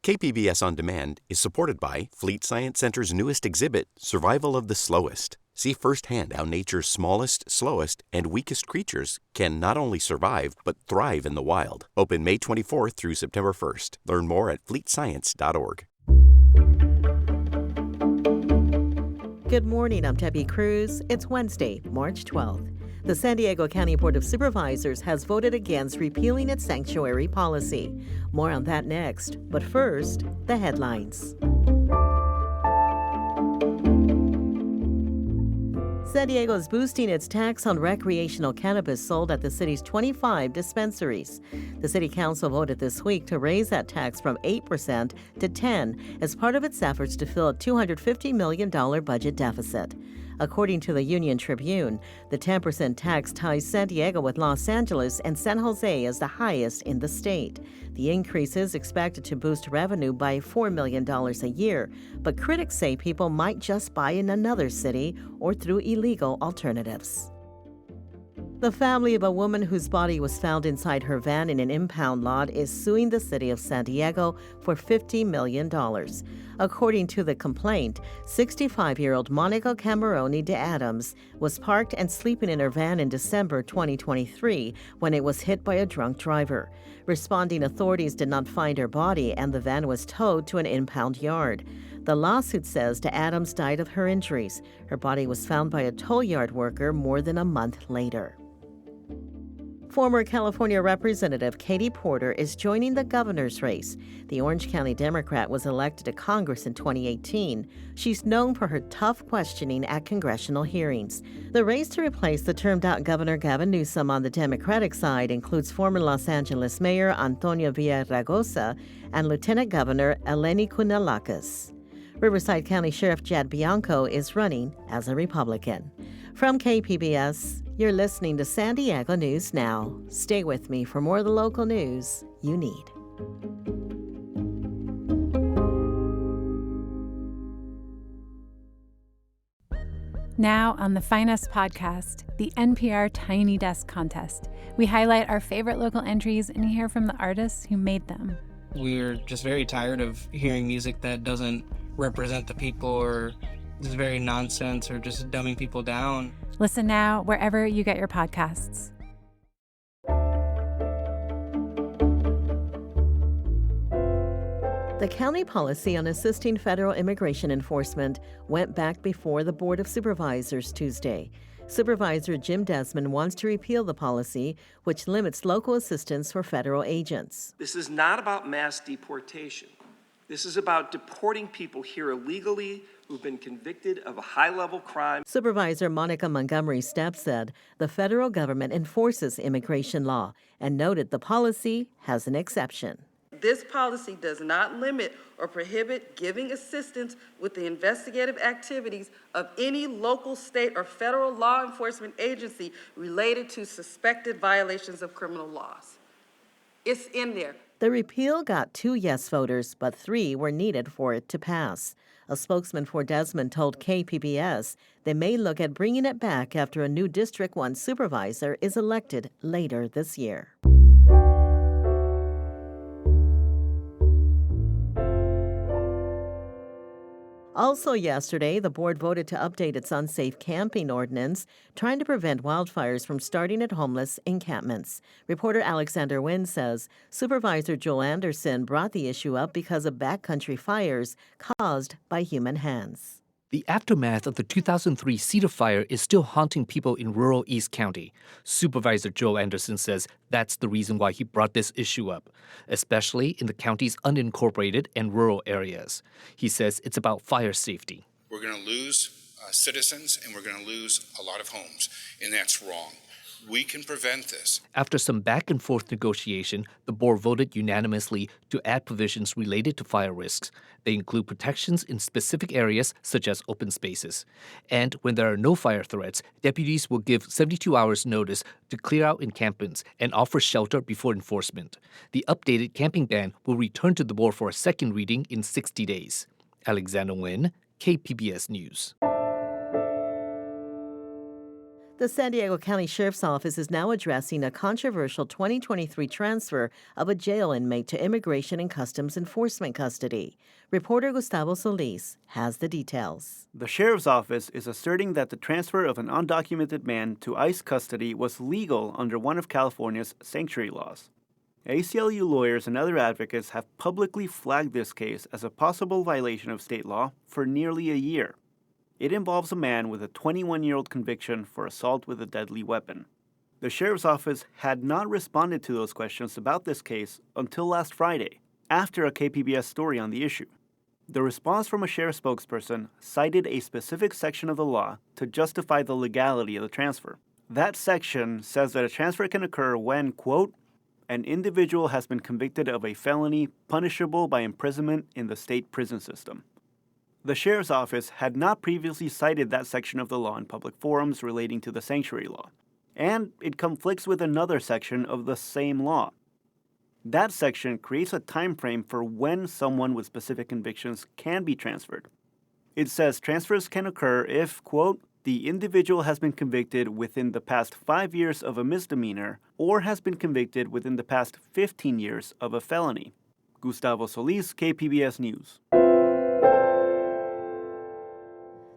KPBS On Demand is supported by Fleet Science Center's newest exhibit, Survival of the Slowest. See firsthand how nature's smallest, slowest, and weakest creatures can not only survive, but thrive in the wild. Open May 24th through September 1st. Learn more at fleetscience.org. Good morning, I'm Debbie Cruz. It's Wednesday, March 12th. The San Diego County Board of Supervisors has voted against repealing its sanctuary policy. More on that next. But first, the headlines. San Diego is boosting its tax on recreational cannabis sold at the city's 25 dispensaries. The city council voted this week to raise that tax from 8% to 10% as part of its efforts to fill a $250 million budget deficit. According to the Union Tribune, the 10% tax ties San Diego with Los Angeles and San Jose as the highest in the state. The increase is expected to boost revenue by $4 million a year, but critics say people might just buy in another city or through illegal alternatives. The family of a woman whose body was found inside her van in an impound lot is suing the city of San Diego for $50 million. According to the complaint, 65-year-old Monica Cameroni de Adams was parked and sleeping in her van in December 2023 when it was hit by a drunk driver. Responding authorities did not find her body, and the van was towed to an impound yard. The lawsuit says de Adams died of her injuries. Her body was found by a tow yard worker more than a month later. Former California Representative Katie Porter is joining the governor's race. The Orange County Democrat was elected to Congress in 2018. She's known for her tough questioning at congressional hearings. The race to replace the termed-out Governor Gavin Newsom on the Democratic side includes former Los Angeles Mayor Antonio Villaraigosa and Lieutenant Governor Eleni Kounalakis. Riverside County Sheriff Jad Bianco is running as a Republican. From KPBS, you're listening to San Diego News Now. Stay with me for more of the local news you need. Now on the Finest podcast, the NPR Tiny Desk Contest. We highlight our favorite local entries and hear from the artists who made them. We're just very tired of hearing music that doesn't represent the people or is very nonsense or just dumbing people down. Listen now wherever you get your podcasts. The county policy on assisting federal immigration enforcement went back before the Board of Supervisors Tuesday. Supervisor Jim Desmond wants to repeal the policy, which limits local assistance for federal agents. This is not about mass deportation. This is about deporting people here illegally who've been convicted of a high-level crime. Supervisor Monica Montgomery Stepp said the federal government enforces immigration law and noted the policy has an exception. This policy does not limit or prohibit giving assistance with the investigative activities of any local, state, or federal law enforcement agency related to suspected violations of criminal laws. It's in there. The repeal got 2 yes voters, but 3 were needed for it to pass. A spokesman for Desmond told KPBS they may look at bringing it back after a new District 1 supervisor is elected later this year. Also yesterday, the board voted to update its unsafe camping ordinance, trying to prevent wildfires from starting at homeless encampments. Reporter Alexander Nguyen says Supervisor Joel Anderson brought the issue up because of backcountry fires caused by human hands. The aftermath of the 2003 Cedar Fire is still haunting people in rural East County. Supervisor Joel Anderson says that's the reason why he brought this issue up, especially in the county's unincorporated and rural areas. He says it's about fire safety. We're going to lose citizens and we're going to lose a lot of homes, and that's wrong. We can prevent this. After some back and forth negotiation, the board voted unanimously to add provisions related to fire risks. They include protections in specific areas such as open spaces. And when there are no fire threats, deputies will give 72 hours notice to clear out encampments and offer shelter before enforcement. The updated camping ban will return to the board for a second reading in 60 days. Alexander Nguyen, KPBS News. The San Diego County Sheriff's Office is now addressing a controversial 2023 transfer of a jail inmate to Immigration and Customs Enforcement custody. Reporter Gustavo Solis has the details. The Sheriff's Office is asserting that the transfer of an undocumented man to ICE custody was legal under one of California's sanctuary laws. ACLU lawyers and other advocates have publicly flagged this case as a possible violation of state law for nearly a year. It involves a man with a 21-year-old conviction for assault with a deadly weapon. The Sheriff's Office had not responded to those questions about this case until last Friday, after a KPBS story on the issue. The response from a sheriff's spokesperson cited a specific section of the law to justify the legality of the transfer. That section says that a transfer can occur when, quote, an individual has been convicted of a felony punishable by imprisonment in the state prison system. The Sheriff's Office had not previously cited that section of the law in public forums relating to the sanctuary law, and it conflicts with another section of the same law. That section creates a time frame for when someone with specific convictions can be transferred. It says transfers can occur if, quote, the individual has been convicted within the past 5 years of a misdemeanor or has been convicted within the past 15 years of a felony. Gustavo Solis, KPBS News.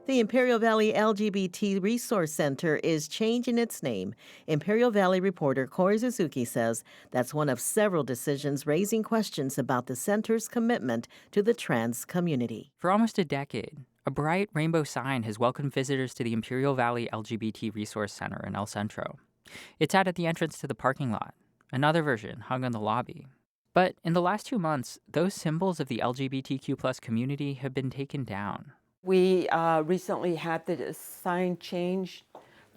The Imperial Valley LGBT Resource Center is changing its name. Imperial Valley reporter Corey Suzuki says that's one of several decisions raising questions about the center's commitment to the trans community. For almost a decade, a bright rainbow sign has welcomed visitors to the Imperial Valley LGBT Resource Center in El Centro. It's out at the entrance to the parking lot. Another version hung on the lobby. But in the last 2 months, those symbols of the LGBTQ+ community have been taken down. We recently had the sign changed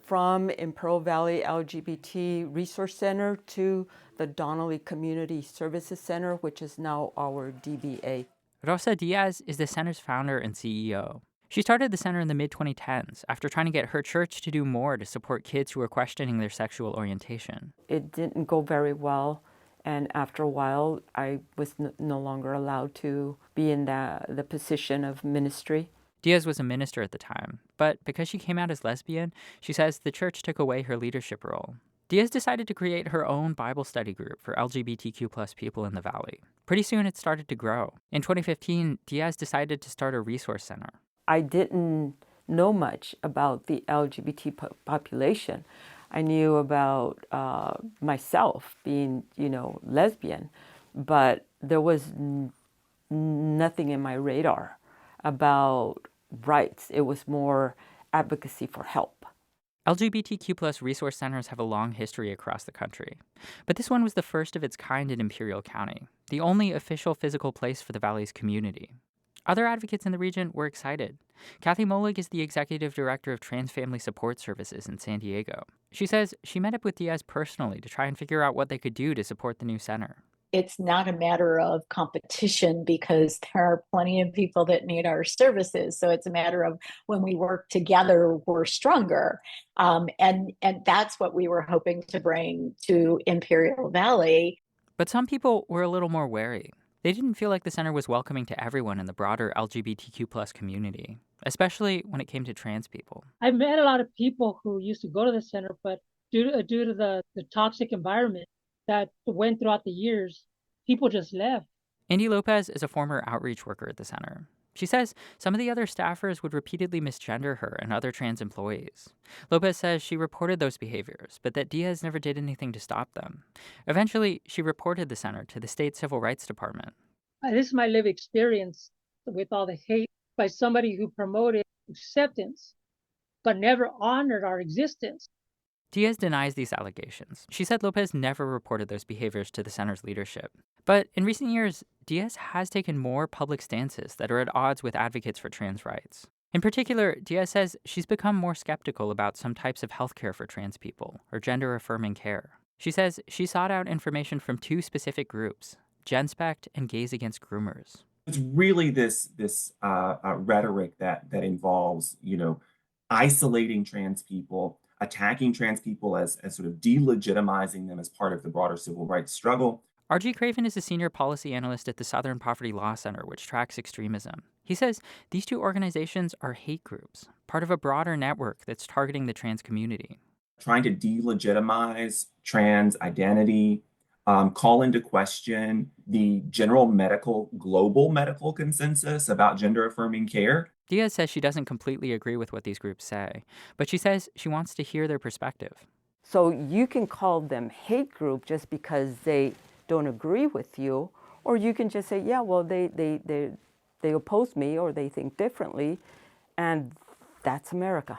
from Imperial Valley LGBT Resource Center to the Donnelly Community Services Center, which is now our DBA. Rosa Diaz is the center's founder and CEO. She started the center in the mid-2010s after trying to get her church to do more to support kids who were questioning their sexual orientation. It didn't go very well, and after a while, I was no longer allowed to be in the position of ministry. Diaz was a minister at the time, but because she came out as lesbian, she says the church took away her leadership role. Diaz decided to create her own Bible study group for LGBTQ+ people in the Valley. Pretty soon it started to grow. In 2015, Diaz decided to start a resource center. I didn't know much about the LGBT population. I knew about myself being, lesbian, but there was nothing in my radar about rights. It was more advocacy for help. LGBTQ+ resource centers have a long history across the country, but this one was the first of its kind in Imperial County, the only official physical place for the Valley's community. Other advocates in the region were excited. Kathy Molig is the executive director of Trans Family Support Services in San Diego. She says she met up with Diaz personally to try and figure out what they could do to support the new center. It's not a matter of competition because there are plenty of people that need our services. So it's a matter of when we work together, we're stronger. And that's what we were hoping to bring to Imperial Valley. But some people were a little more wary. They didn't feel like the center was welcoming to everyone in the broader LGBTQ+ community, especially when it came to trans people. I've met a lot of people who used to go to the center, but due to the toxic environment that went throughout the years, people just left. Andy Lopez is a former outreach worker at the center. She says some of the other staffers would repeatedly misgender her and other trans employees. Lopez says she reported those behaviors, but that Diaz never did anything to stop them. Eventually, she reported the center to the state civil rights department. This is my lived experience with all the hate by somebody who promoted acceptance, but never honored our existence. Diaz denies these allegations. She said Lopez never reported those behaviors to the center's leadership. But in recent years, Diaz has taken more public stances that are at odds with advocates for trans rights. In particular, Diaz says she's become more skeptical about some types of healthcare for trans people or gender-affirming care. She says she sought out information from two specific groups, GenSpect and Gays Against Groomers. It's really this rhetoric that involves, isolating trans people, attacking trans people as sort of delegitimizing them as part of the broader civil rights struggle. R.G. Craven is a senior policy analyst at the Southern Poverty Law Center, which tracks extremism. He says these two organizations are hate groups, part of a broader network that's targeting the trans community. trying to delegitimize trans identity, call into question the general global medical consensus about gender-affirming care. Diaz says she doesn't completely agree with what these groups say, but she says she wants to hear their perspective. So you can call them hate group just because they don't agree with you, or you can just say, yeah, well, they oppose me or they think differently, and that's America.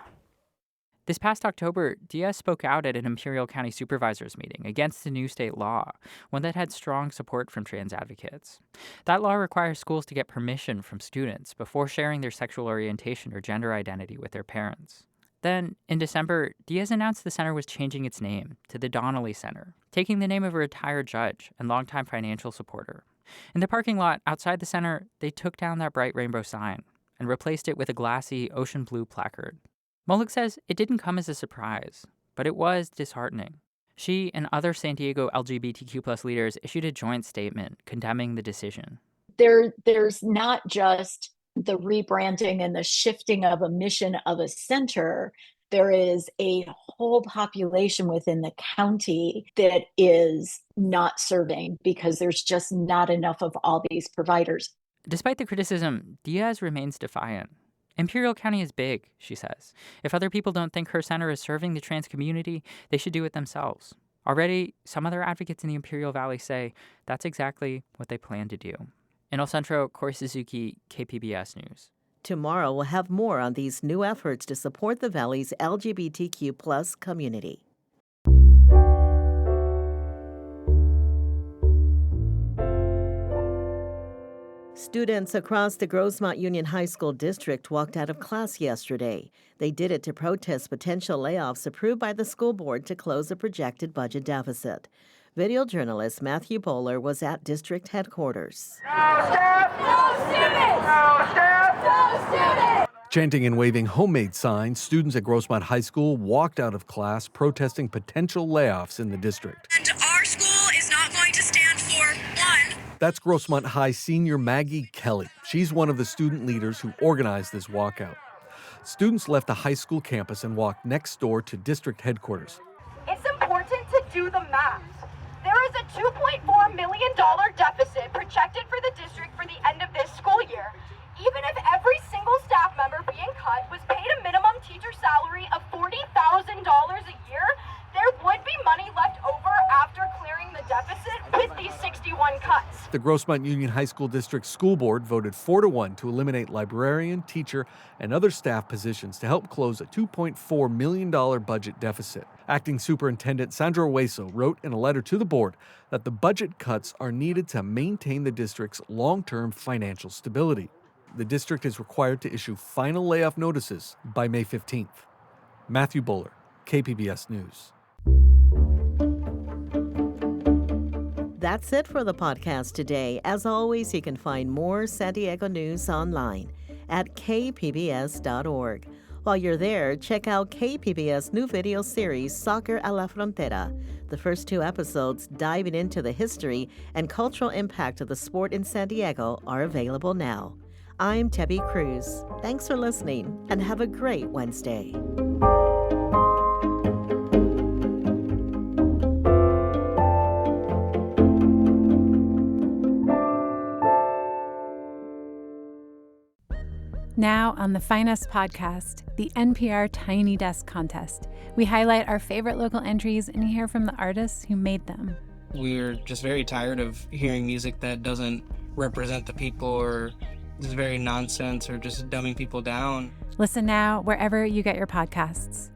This past October, Diaz spoke out at an Imperial County Supervisors meeting against a new state law, one that had strong support from trans advocates. That law requires schools to get permission from students before sharing their sexual orientation or gender identity with their parents. Then, in December, Diaz announced the center was changing its name to the Donnelly Center, taking the name of a retired judge and longtime financial supporter. In the parking lot outside the center, they took down that bright rainbow sign and replaced it with a glassy ocean blue placard. Molik says it didn't come as a surprise, but it was disheartening. She and other San Diego LGBTQ+ leaders issued a joint statement condemning the decision. There's not just the rebranding and the shifting of a mission of a center. There is a whole population within the county that is not serving because there's just not enough of all these providers. Despite the criticism, Diaz remains defiant. Imperial County is big, she says. If other people don't think her center is serving the trans community, they should do it themselves. Already, some other advocates in the Imperial Valley say that's exactly what they plan to do. In El Centro, Corey Suzuki, KPBS News. Tomorrow we'll have more on these new efforts to support the Valley's LGBTQ+ community. Students across the Grossmont Union High School district walked out of class yesterday. They did it to protest potential layoffs approved by the school board to close a projected budget deficit. Video journalist Matthew Bowler was at district headquarters. No staff! No students! No staff! No students! Chanting and waving homemade signs, students at Grossmont High School walked out of class protesting potential layoffs in the district. And our school is not going to stand for one. That's Grossmont High senior Maggie Kelly. She's one of the student leaders who organized this walkout. Students left the high school campus and walked next door to district headquarters. It's important to do the math. There is a $2.4 million deficit projected for the district for the end of this school year. Even if every single staff member being cut was paid a minimum teacher salary of $40,000 a year, there would be money left over after clearing the deficit with these 61 cuts. The Grossmont Union High School District School Board voted 4-1 to eliminate librarian, teacher, and other staff positions to help close a $2.4 million budget deficit. Acting Superintendent Sandra Hueso wrote in a letter to the board that the budget cuts are needed to maintain the district's long-term financial stability. The district is required to issue final layoff notices by May 15th. Matthew Bowler, KPBS News. That's it for the podcast today. As always, you can find more San Diego news online at kpbs.org. While you're there, check out KPBS new video series, Soccer a la Frontera. The first 2 episodes diving into the history and cultural impact of the sport in San Diego are available now. I'm Tebby Cruz. Thanks for listening and have a great Wednesday. Now on the Finest podcast, the NPR Tiny Desk Contest. We highlight our favorite local entries and hear from the artists who made them. We're just very tired of hearing music that doesn't represent the people or is very nonsense or just dumbing people down. Listen now wherever you get your podcasts.